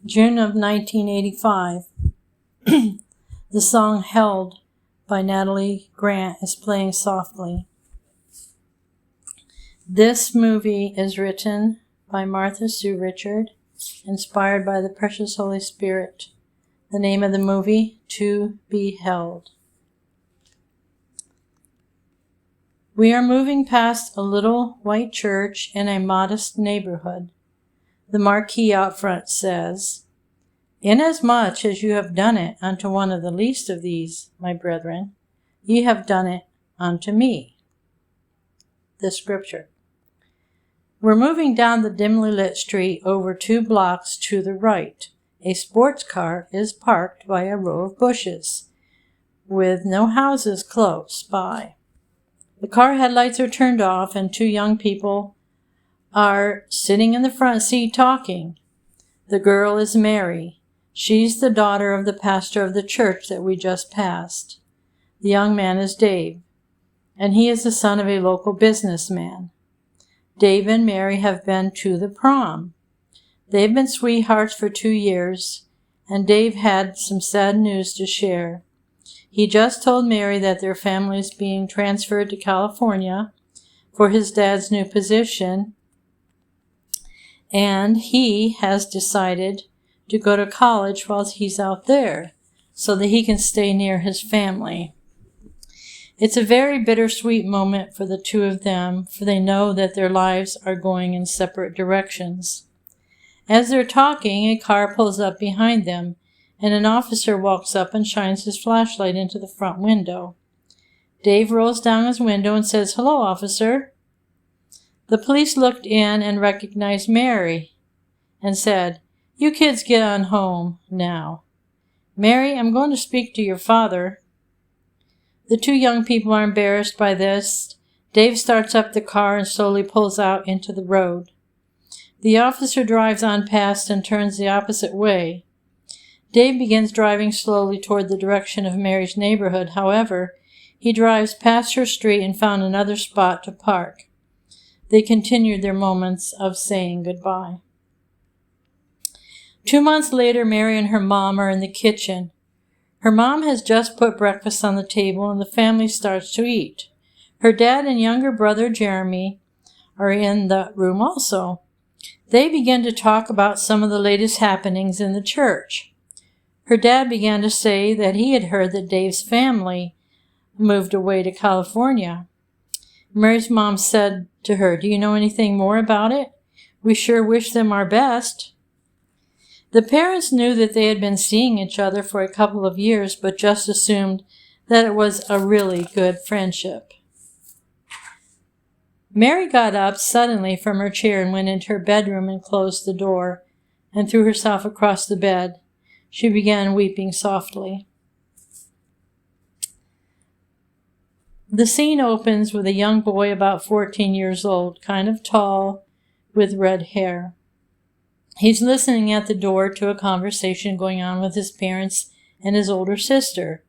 June of 1985. The song Held by Natalie Grant is playing softly. This movie is written by Martha Sue Richard, inspired by the precious Holy Spirit. The name of the movie, To Be Held. We are moving past a little white church in a modest neighborhood. The marquee out front says, "Inasmuch as you have done it unto one of the least of these, my brethren, ye have done it unto me." The scripture. We're moving down the dimly lit street over 2 blocks to the right. A sports car is parked by a row of bushes, with no houses close by. The car headlights are turned off, and 2 young people are sitting in the front seat talking. The girl is Mary. She's the daughter of the pastor of the church that we just passed. The young man is Dave, and he is the son of a local businessman. Dave and Mary have been to the prom. They've been sweethearts for 2 years, and Dave had some sad news to share. He just told Mary that their family is being transferred to California for his dad's new position, and he has decided to go to college while he's out there so that he can stay near his family. It's a very bittersweet moment for the 2 of them, for they know that their lives are going in separate directions. As they're talking, a car pulls up behind them, and an officer walks up and shines his flashlight into the front window. Dave rolls down his window and says, "Hello, officer." The police looked in and recognized Mary and said, "You kids get on home now. Mary, I'm going to speak to your father." The 2 young people are embarrassed by this. Dave starts up the car and slowly pulls out into the road. The officer drives on past and turns the opposite way. Dave begins driving slowly toward the direction of Mary's neighborhood. However, he drives past her street and found another spot to park. They continued their moments of saying goodbye. 2 months later, Mary and her mom are in the kitchen. Her mom has just put breakfast on the table, and the family starts to eat. Her dad and younger brother, Jeremy, are in the room also. They begin to talk about some of the latest happenings in the church. Her dad began to say that he had heard that Dave's family moved away to California. Mary's mom said to her, "Do you know anything more about it? We sure wish them our best." The parents knew that they had been seeing each other for a couple of years, but just assumed that it was a really good friendship. Mary got up suddenly from her chair and went into her bedroom and closed the door and threw herself across the bed. She began weeping softly. The scene opens with a young boy about 14 years old, kind of tall, with red hair. He's listening at the door to a conversation going on with his parents and his older sister.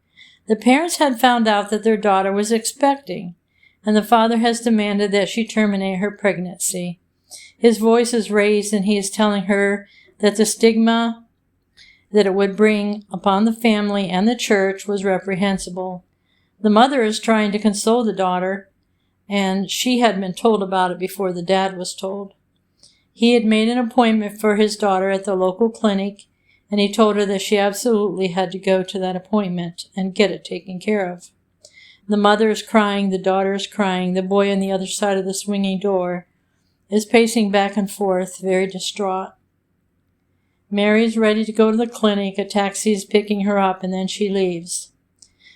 The parents had found out that their daughter was expecting, and the father has demanded that she terminate her pregnancy. His voice is raised, and he is telling her that the stigma that it would bring upon the family and the church was reprehensible. The mother is trying to console the daughter, and she had been told about it before the dad was told. He had made an appointment for his daughter at the local clinic, and he told her that she absolutely had to go to that appointment and get it taken care of. The mother is crying, the daughter is crying, the boy on the other side of the swinging door is pacing back and forth, very distraught. Mary is ready to go to the clinic. A taxi is picking her up, and then she leaves.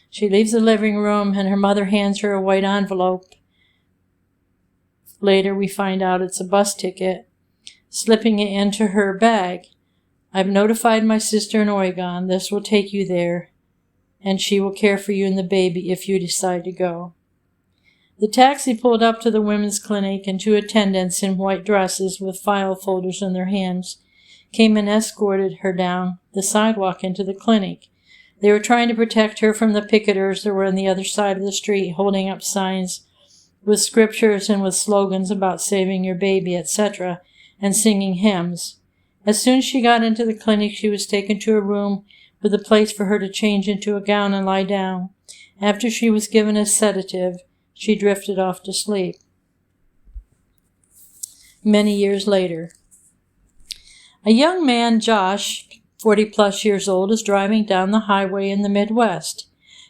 She leaves the living room, and her mother hands her a white envelope. Later, we find out it's a bus ticket. Slipping it into her bag. "I've notified my sister in Oregon. This will take you there, and she will care for you and the baby if you decide to go." The taxi pulled up to the women's clinic, and 2 attendants in white dresses with file folders in their hands came and escorted her down the sidewalk into the clinic. They were trying to protect her from the picketers that were on the other side of the street, holding up signs with scriptures and with slogans about saving your baby, etc., and singing hymns. As soon as she got into the clinic, she was taken to a room with a place for her to change into a gown and lie down. After she was given a sedative, she drifted off to sleep. Many years later, a young man, Josh, 40-plus years old, is driving down the highway in the Midwest.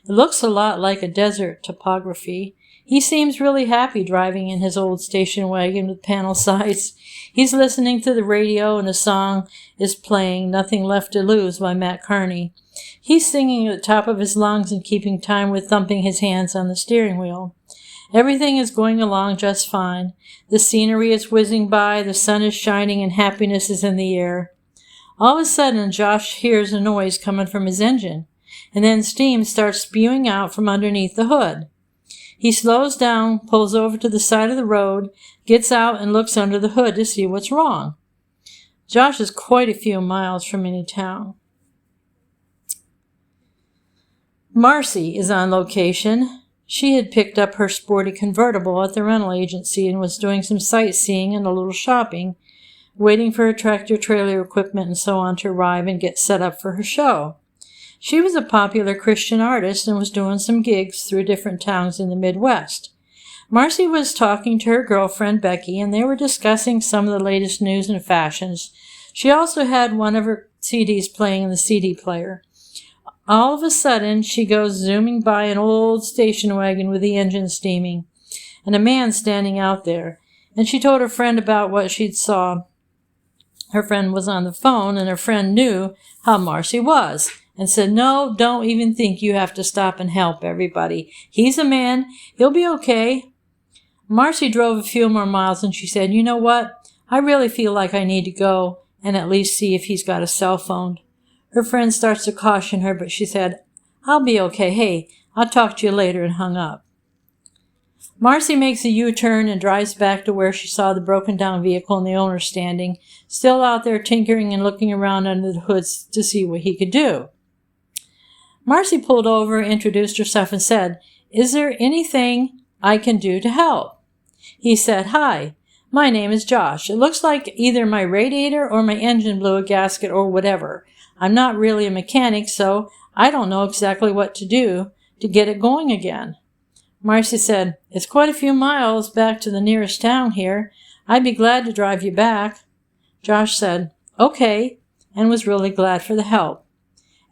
It looks a lot like a desert topography. He seems really happy driving in his old station wagon with panel sides. He's listening to the radio and a song is playing, Nothing Left to Lose by Matt Carney. He's singing at the top of his lungs and keeping time with thumping his hands on the steering wheel. Everything is going along just fine. The scenery is whizzing by, the sun is shining, and happiness is in the air. All of a sudden, Josh hears a noise coming from his engine, and then steam starts spewing out from underneath the hood. He slows down, pulls over to the side of the road, gets out, and looks under the hood to see what's wrong. Josh is quite a few miles from any town. Marcy is on location. She had picked up her sporty convertible at the rental agency and was doing some sightseeing and a little shopping, waiting for her tractor-trailer equipment and so on to arrive and get set up for her show. She was a popular Christian artist and was doing some gigs through different towns in the Midwest. Marcy was talking to her girlfriend, Becky, and they were discussing some of the latest news and fashions. She also had one of her CDs playing in the CD player. All of a sudden, she goes zooming by an old station wagon with the engine steaming, and a man standing out there. And she told her friend about what she'd saw. Her friend was on the phone, and her friend knew how Marcy was, and said, "No, don't even think you have to stop and help everybody. He's a man. He'll be okay." Marcy drove a few more miles, and she said, "You know what? I really feel like I need to go and at least see if he's got a cell phone." Her friend starts to caution her, but she said, "I'll be okay. Hey, I'll talk to you later," and hung up. Marcy makes a U-turn and drives back to where she saw the broken-down vehicle and the owner standing, still out there tinkering and looking around under the hoods to see what he could do. Marcy pulled over, introduced herself, and said, "Is there anything I can do to help?" He said, "Hi, my name is Josh. It looks like either my radiator or my engine blew a gasket or whatever. I'm not really a mechanic, so I don't know exactly what to do to get it going again." Marcy said, "It's quite a few miles back to the nearest town here. I'd be glad to drive you back." Josh said, "Okay," and was really glad for the help.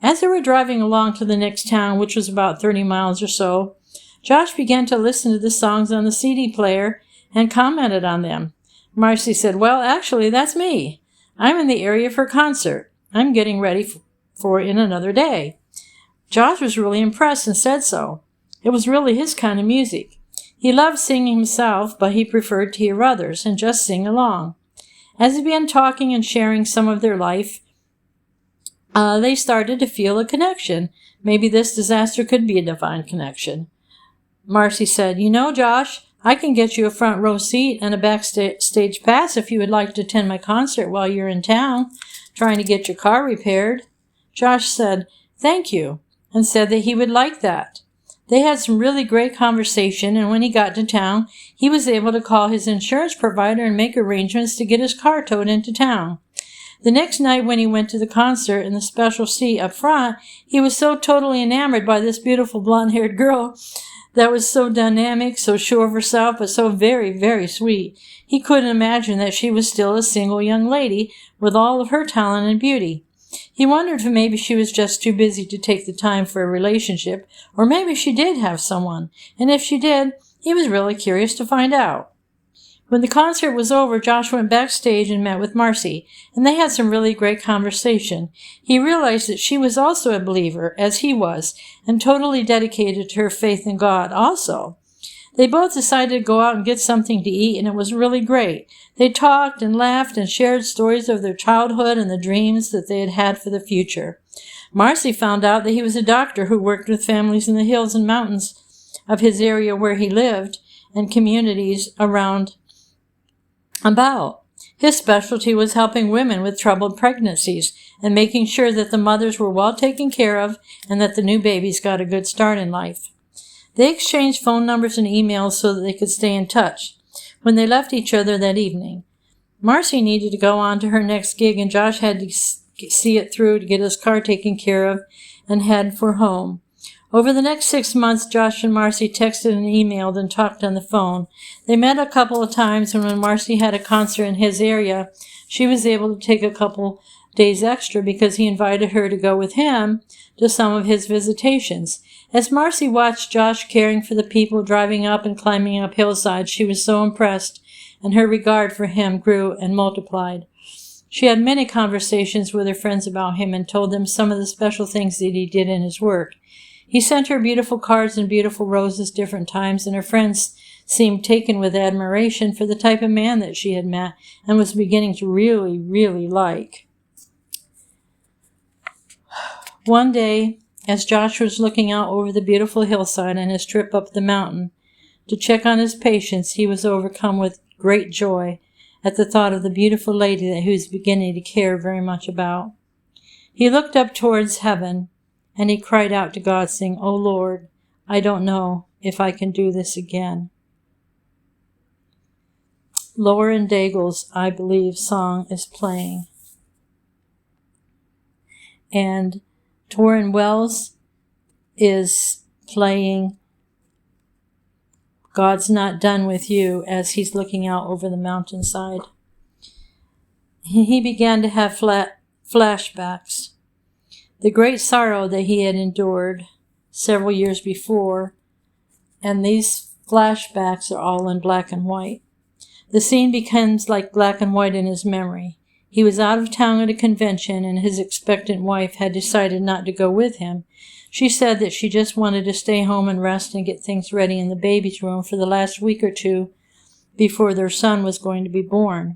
As they were driving along to the next town, which was about 30 miles or so, Josh began to listen to the songs on the CD player and commented on them. Marcy said, "Well, actually, that's me. I'm in the area for a concert. I'm getting ready for it in another day." Josh was really impressed and said so. It was really his kind of music. He loved singing himself, but he preferred to hear others and just sing along. As they began talking and sharing some of their life, they started to feel a connection. Maybe this disaster could be a divine connection. Marcy said, "You know, Josh, I can get you a front row seat and a backstage pass if you would like to attend my concert while you're in town, trying to get your car repaired." Josh said, "Thank you," and said that he would like that. They had some really great conversation, and when he got to town, he was able to call his insurance provider and make arrangements to get his car towed into town. The next night when he went to the concert in the special seat up front, he was so totally enamored by this beautiful blonde-haired girl that was so dynamic, so sure of herself, but so very, very sweet. He couldn't imagine that she was still a single young lady with all of her talent and beauty. He wondered if maybe she was just too busy to take the time for a relationship, or maybe she did have someone, and if she did, he was really curious to find out. When the concert was over, Josh went backstage and met with Marcy, and they had some really great conversation. He realized that she was also a believer, as he was, and totally dedicated to her faith in God also. They both decided to go out and get something to eat, and it was really great. They talked and laughed and shared stories of their childhood and the dreams that they had had for the future. Marcy found out that he was a doctor who worked with families in the hills and mountains of his area where he lived and communities around about. His specialty was helping women with troubled pregnancies and making sure that the mothers were well taken care of and that the new babies got a good start in life. They exchanged phone numbers and emails so that they could stay in touch when they left each other that evening. Marcy needed to go on to her next gig, and Josh had to see it through to get his car taken care of and head for home. Over the next 6 months, Josh and Marcy texted and emailed and talked on the phone. They met a couple of times, and when Marcy had a concert in his area, she was able to take a couple days extra because he invited her to go with him to some of his visitations. As Marcy watched Josh caring for the people driving up and climbing up hillsides, she was so impressed, and her regard for him grew and multiplied. She had many conversations with her friends about him and told them some of the special things that he did in his work. He sent her beautiful cards and beautiful roses different times, and her friends seemed taken with admiration for the type of man that she had met and was beginning to really, really like. One day, as Josh was looking out over the beautiful hillside on his trip up the mountain to check on his patients, he was overcome with great joy at the thought of the beautiful lady that he was beginning to care very much about. He looked up towards heaven, and he cried out to God, saying, "Oh Lord, I don't know if I can do this again." Lauren Daigle's I Believe song is playing. And Torrin Wells is playing God's Not Done With You as he's looking out over the mountainside. He began to have flashbacks. The great sorrow that he had endured several years before, and these flashbacks are all in black and white. The scene becomes like black and white in his memory. He was out of town at a convention, and his expectant wife had decided not to go with him. She said that she just wanted to stay home and rest and get things ready in the baby's room for the last week or two before their son was going to be born.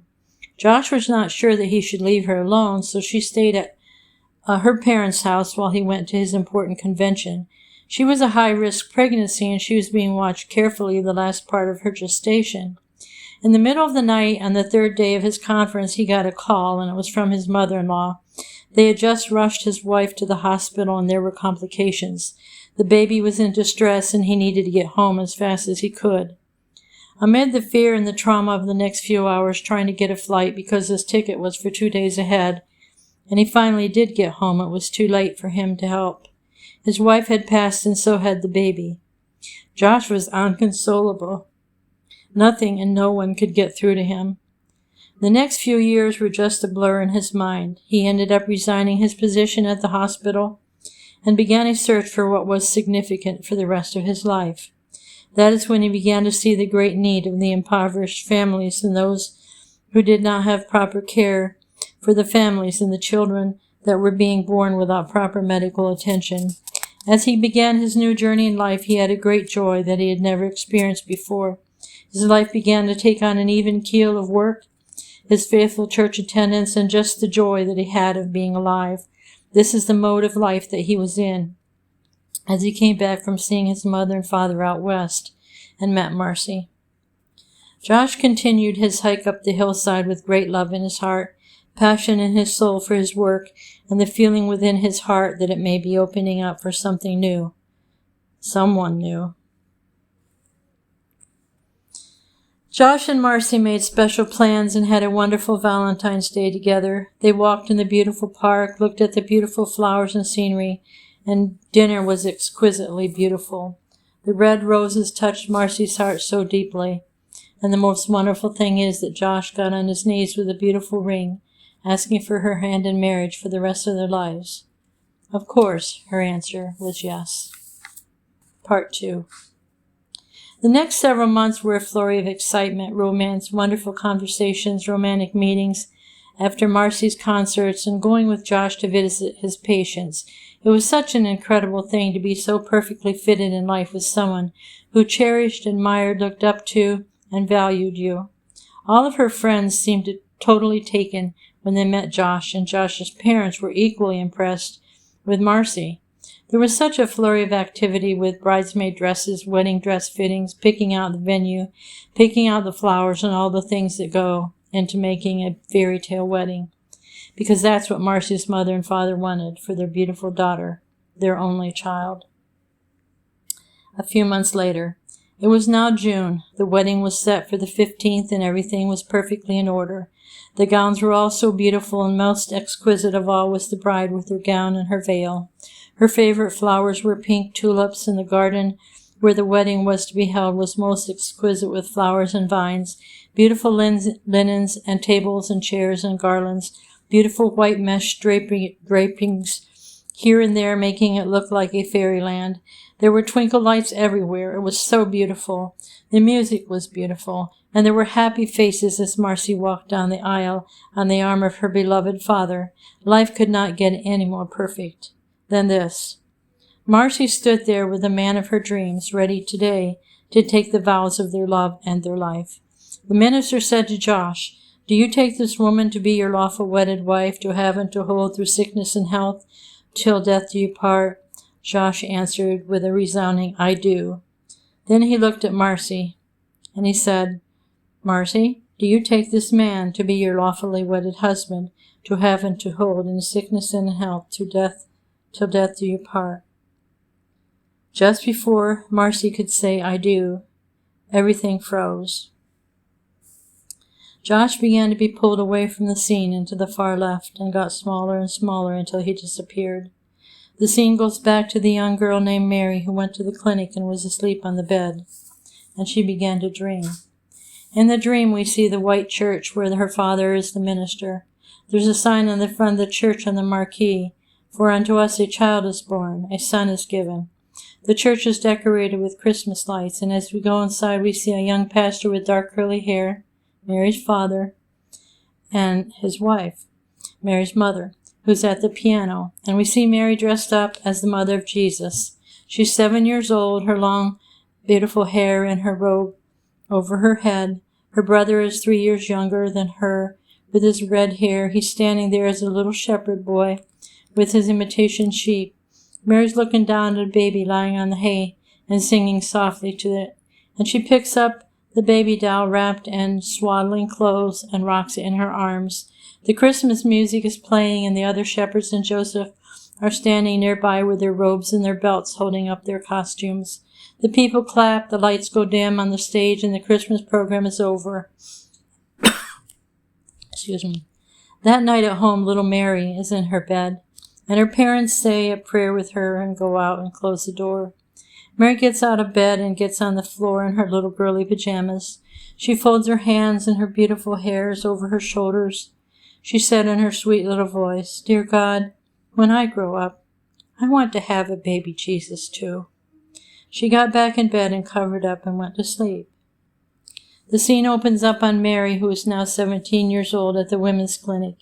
Josh was not sure that he should leave her alone, so she stayed at her parents' house while he went to his important convention. She was a high-risk pregnancy, and she was being watched carefully the last part of her gestation. In the middle of the night, on the third day of his conference, he got a call, and it was from his mother-in-law. They had just rushed his wife to the hospital, and there were complications. The baby was in distress, and he needed to get home as fast as he could. Amid the fear and the trauma of the next few hours trying to get a flight because his ticket was for 2 days ahead, and he finally did get home, it was too late for him to help. His wife had passed, and so had the baby. Josh was inconsolable. Nothing and no one could get through to him. The next few years were just a blur in his mind. He ended up resigning his position at the hospital and began a search for what was significant for the rest of his life. That is when he began to see the great need of the impoverished families and those who did not have proper care for the families and the children that were being born without proper medical attention. As he began his new journey in life, he had a great joy that he had never experienced before. His life began to take on an even keel of work, his faithful church attendance, and just the joy that he had of being alive. This is the mode of life that he was in as he came back from seeing his mother and father out west and met Marcy. Josh continued his hike up the hillside with great love in his heart, passion in his soul for his work, and the feeling within his heart that it may be opening up for something new, someone new. Josh and Marcy made special plans and had a wonderful Valentine's Day together. They walked in the beautiful park, looked at the beautiful flowers and scenery, and dinner was exquisitely beautiful. The red roses touched Marcy's heart so deeply. And the most wonderful thing is that Josh got on his knees with a beautiful ring, asking for her hand in marriage for the rest of their lives. Of course, her answer was yes. Part 2. The next several months were a flurry of excitement, romance, wonderful conversations, romantic meetings after Marcy's concerts, and going with Josh to visit his patients. It was such an incredible thing to be so perfectly fitted in life with someone who cherished, admired, looked up to, and valued you. All of her friends seemed totally taken when they met Josh, and Josh's parents were equally impressed with Marcy. There was such a flurry of activity with bridesmaid dresses, wedding dress fittings, picking out the venue, picking out the flowers, and all the things that go into making a fairy tale wedding, because that's what Marcy's mother and father wanted for their beautiful daughter, their only child. A few months later, It was now June. The wedding was set for the 15th, and everything was perfectly in order. The gowns were all so beautiful, and most exquisite of all was the bride with her gown and her veil. Her favorite flowers were pink tulips, and the garden where the wedding was to be held was most exquisite with flowers and vines, beautiful linens and tables and chairs and garlands, beautiful white mesh drapings here and there, making it look like a fairyland. There were twinkle lights everywhere. It was so beautiful. The music was beautiful, and there were happy faces as Marcy walked down the aisle on the arm of her beloved father. Life could not get any more perfect than this. Marcy stood there with the man of her dreams, ready today to take the vows of their love and their life. The minister said to Josh, "Do you take this woman to be your lawful wedded wife, to have and to hold through sickness and health, till death do you part?" Josh answered with a resounding, "I do." Then he looked at Marcy, and he said, "Marcy, do you take this man to be your lawfully wedded husband, to have and to hold in sickness and in health, till death do you part?" Just before Marcy could say, "I do," everything froze. Josh began to be pulled away from the scene into the far left and got smaller and smaller until he disappeared. The scene goes back to the young girl named Mary who went to the clinic and was asleep on the bed, and she began to dream. In the dream, we see the white church where her father is the minister. There's a sign on the front of the church on the marquee, "For unto us a child is born, a son is given." The church is decorated with Christmas lights, and as we go inside, we see a young pastor with dark curly hair, Mary's father, and his wife, Mary's mother, who's at the piano, and we see Mary dressed up as the mother of Jesus. She's 7 years old, her long, beautiful hair and her robe over her head. Her brother is 3 years younger than her, with his red hair. He's standing there as a little shepherd boy with his imitation sheep. Mary's looking down at a baby lying on the hay and singing softly to it, and she picks up the baby doll wrapped in swaddling clothes and rocks it in her arms. The Christmas music is playing, and the other shepherds and Joseph are standing nearby with their robes and their belts holding up their costumes. The people clap, the lights go dim on the stage, and the Christmas program is over. Excuse me. That night at home, little Mary is in her bed, and her parents say a prayer with her and go out and close the door. Mary gets out of bed and gets on the floor in her little girly pajamas. She folds her hands and her beautiful hairs over her shoulders. She said in her sweet little voice, "Dear God, when I grow up, I want to have a baby Jesus too." She got back in bed and covered up and went to sleep. The scene opens up on Mary, who is now 17 years old, at the women's clinic,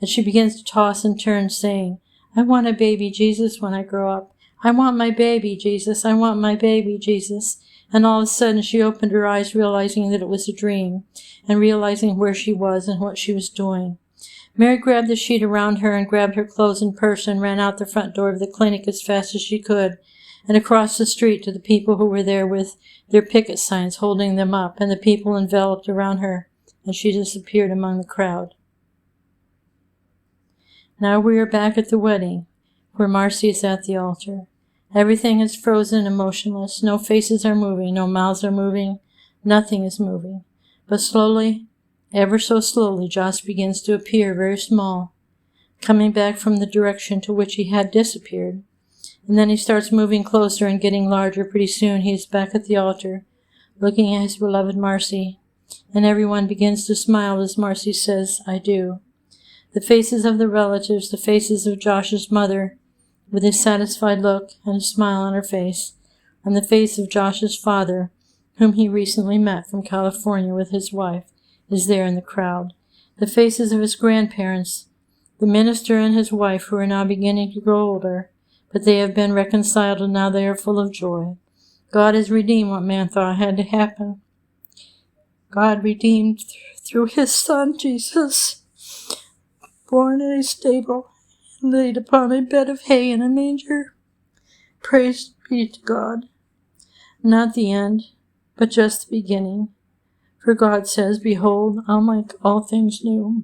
and she begins to toss and turn, saying, "I want a baby Jesus when I grow up. I want my baby Jesus. I want my baby Jesus." And all of a sudden she opened her eyes, realizing that it was a dream, and realizing where she was and what she was doing. Mary grabbed the sheet around her and grabbed her clothes and purse and ran out the front door of the clinic as fast as she could, and across the street to the people who were there with their picket signs holding them up, and the people enveloped around her, and she disappeared among the crowd. Now we are back at the wedding, where Marcy is at the altar. Everything is frozen and motionless. No faces are moving, no mouths are moving, nothing is moving. But slowly, ever so slowly, Josh begins to appear very small, coming back from the direction to which he had disappeared. And then he starts moving closer and getting larger. Pretty soon he is back at the altar, looking at his beloved Marcy, and everyone begins to smile as Marcy says, "I do." The faces of the relatives, the faces of Josh's mother, with a satisfied look and a smile on her face, and the face of Josh's father, whom he recently met from California with his wife, is there in the crowd. The faces of his grandparents, the minister and his wife, who are now beginning to grow older, but they have been reconciled and now they are full of joy. God has redeemed what man thought had to happen. God redeemed through his Son, Jesus, born in a stable, laid upon a bed of hay in a manger. Praise be to God. Not the end, but just the beginning. For God says, "Behold, I'll make all things new."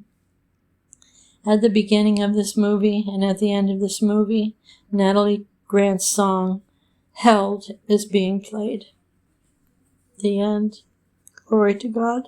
At the beginning of this movie and at the end of this movie, Natalie Grant's song, "Held," is being played. The end. Glory to God.